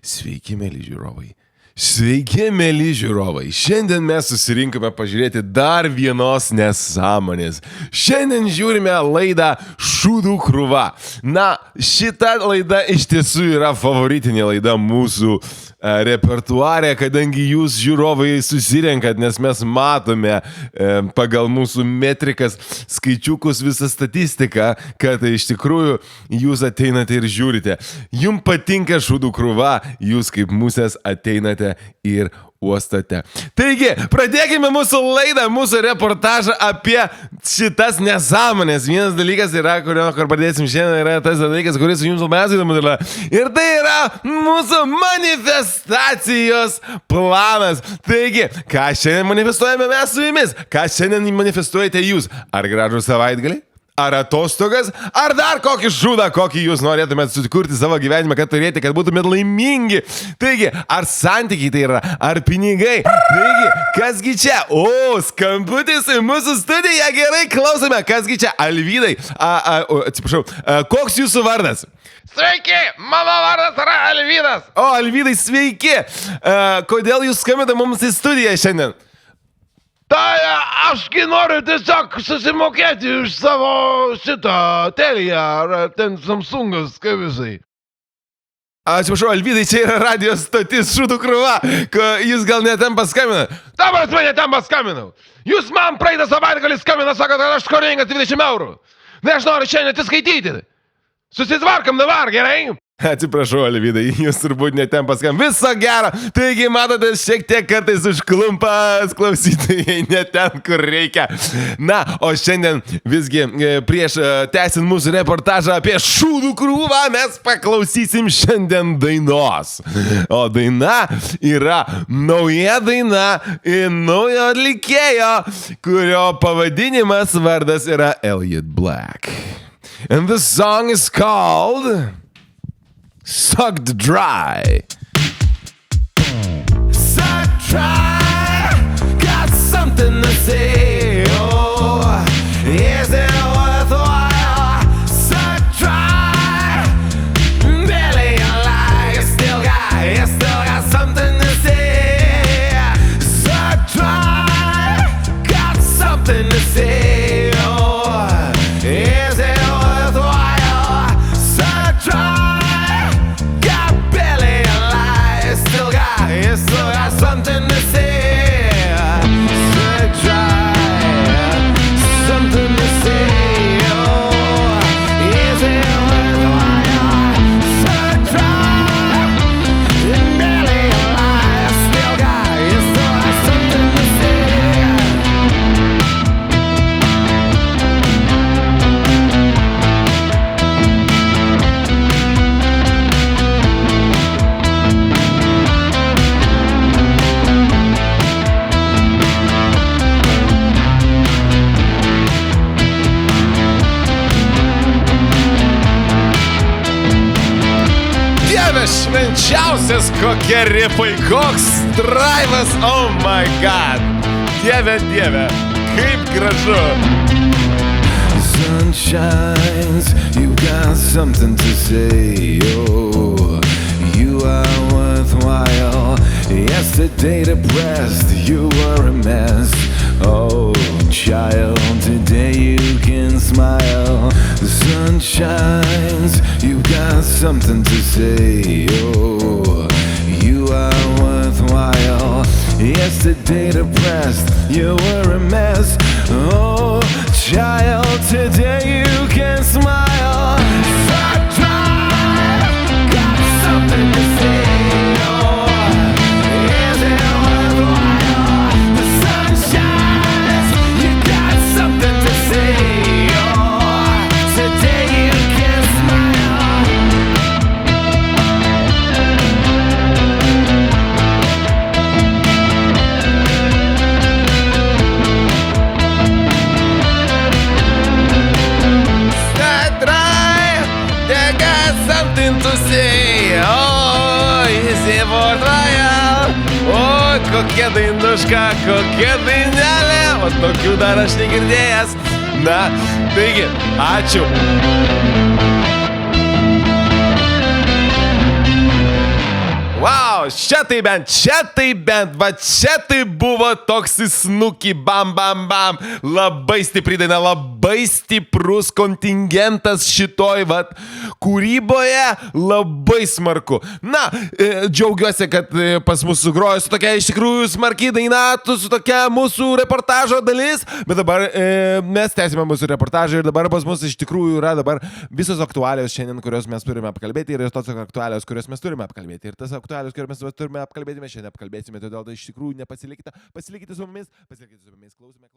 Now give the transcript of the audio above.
Sveiki, mėly žiūrovai. Sveiki, mėly žiūrovai. Šiandien mes susirinkome pažiūrėti dar vienos nesąmonės. Šiandien žiūrime laidą Šūdų krūva. Na, šita laida iš tiesų yra favoritinė laida mūsų repertuarė, kadangi jūs žiūrovai susirenkat, nes mes matome pagal mūsų metrikas, skaičiukus, visą statistiką, kad iš tikrųjų jūs ateinate ir žiūrite. Jums patinka Šūdų krūva, jūs kaip musės ateinate ir uostate. Taigi, pradėkime mūsų laidą, mūsų reportažą apie šitas nesąmonės. Vienas dalykas yra, kur pradėsim šiandien, yra tas dalykas, kuris jums labiausiai įdomus yra. Ir tai yra mūsų manifestacijos planas. Taigi, ką šiandien manifestuojame mes su jumis? Ką šiandien manifestuojate jūs? Ar gražų savaitgalį? Ar atostogas, ar dar kokį šūdą, kokį jūs norėtumėte sukurti savo gyvenimą, kad turėti, kad būtumėte laimingi. Taigi, ar santykiai tai yra, ar pinigai. Taigi, kasgi čia? O, skambutis į mūsų studiją, gerai, klausome. Kasgi čia? Alvydai, atsiprašau, koks jūsų vardas? Sveiki, mano vardas yra Alvydas. O, Alvydai, sveiki. Kodėl jūs skambinate mums į studiją šiandien? Tai ašgi noriu tiesiog susimokėti už savo šitą Teliją, ar ten Samsungas, kaip visai. Atsiprašau, Alvydai, čia yra radio stotis Šūdų krūva. Jūs gal ne ten paskambinat? Dabar ne ten paskambinau. Jūs man praeitą savaitgalį skambinat, sakot, kad aš skolingas 20 eurų. Na, aš noriu šiandien atsiskaityti. Susitvarkam dabar, gerai? Atsiprašau, Alvydai, jūs turbūt ne ten paskam. Viso gero. Taigi, matote, šiek tiek kartais užklumpas klausytojai ne ten, kur reikia. Na, o šiandien visgi prieš tęsiant mūsų reportažą apie Šūdų krūvą mes paklausysim šiandien dainos. O daina yra nauja daina naujo atlikėjo, kurio pavadinimas vardas yra Elliot Black. And the song is called Sucked Dry. Sucked dry, got something to say. Oh, is it worthwhile? Sucked dry, barely alive. You still got something to say. Sucked dry, got something to say. Oh, is it worthwhile? Sucked dry. You still got something to say. Suck dry, something to say. Oh, is it worthwhile? Suck dry, barely alive. You still got something to say. Švenčiausias, kokie ripai, koks draivas, oh my god. Dieve, dieve, kaip gražu. Sun shines, you got something to say. Oh, you are worthwhile. Yesterday depressed, you were a mess. Oh, child, today you can smile. The sun shines, you got something to say. Oh, you are worthwhile. Yesterday depressed, you were a mess. Oh, child, today you can smile. Suck dry, got something to say. Kokia dainuška, kokia dainelė, o tokių dar aš negirdėjęs. Na, taigi, ačiū. čia tai bent, va čia tai buvo toks įsnuki, bam, bam, bam, labai stipri daina, labai stiprus kontingentas šitoj, va, kūryboje, labai smarku. Na, džiaugiuosi, kad pas mus sugrojo su tokia iš tikrųjų smarki daina, su tokia mūsų reportažo dalis, bet dabar mes tęsime mūsų reportažą ir dabar pas mus iš tikrųjų yra dabar visos aktualios šiandien, kurios mes turime apkalbėti ir tos aktualios, kurios mes turime apkalbėti. Ir tas aktualios, kurios mes turime apkalbėti, mes šiandien apkalbėsime, todėl tai iš tikrųjų nepasilikite, pasilikite su mumis, klausime.